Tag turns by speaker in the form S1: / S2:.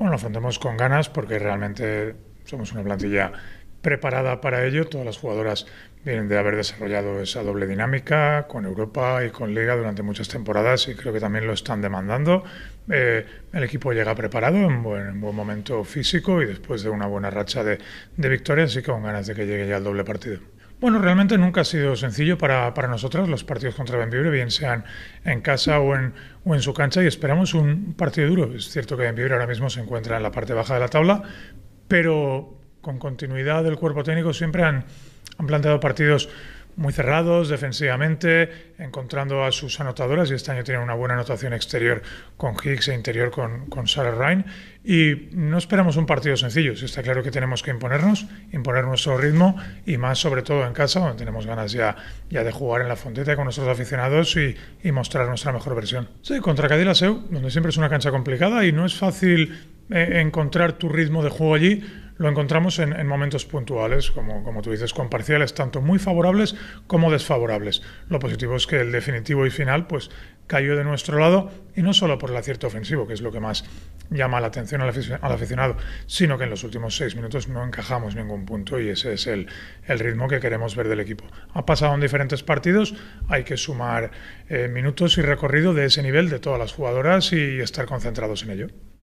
S1: Bueno, lo afrontamos con ganas porque realmente somos una plantilla preparada para ello. Todas las jugadoras vienen de haber desarrollado esa doble dinámica con Europa y con Liga durante muchas temporadas y creo que también lo están demandando. El equipo llega preparado en buen momento físico y después de una buena racha de victorias y con ganas de que llegue ya el doble partido. Bueno, realmente nunca ha sido sencillo para nosotros los partidos contra Bembibre, bien sean en casa o en su cancha, y esperamos un partido duro. Es cierto que Bembibre ahora mismo se encuentra en la parte baja de la tabla, pero con continuidad del cuerpo técnico siempre han planteado partidos muy cerrados defensivamente, encontrando a sus anotadoras, y este año tienen una buena anotación exterior con Higgs e interior con Sarah Ryan, y no esperamos un partido sencillo. Sí, está claro que tenemos que imponer nuestro ritmo, y más sobre todo en casa, donde tenemos ganas ya de jugar en la Fonteta con nuestros aficionados y mostrar nuestra mejor versión. Sí, contra Cadillaceu, donde siempre es una cancha complicada y no es fácil encontrar tu ritmo de juego allí. Lo encontramos en momentos puntuales, como tú dices, con parciales tanto muy favorables como desfavorables. Lo positivo es que el definitivo y final pues cayó de nuestro lado, y no solo por el acierto ofensivo, que es lo que más llama la atención al aficionado, sino que en los últimos 6 minutos no encajamos ningún punto, y ese es el ritmo que queremos ver del equipo. Ha pasado en diferentes partidos, hay que sumar minutos y recorrido de ese nivel de todas las jugadoras y estar concentrados en ello.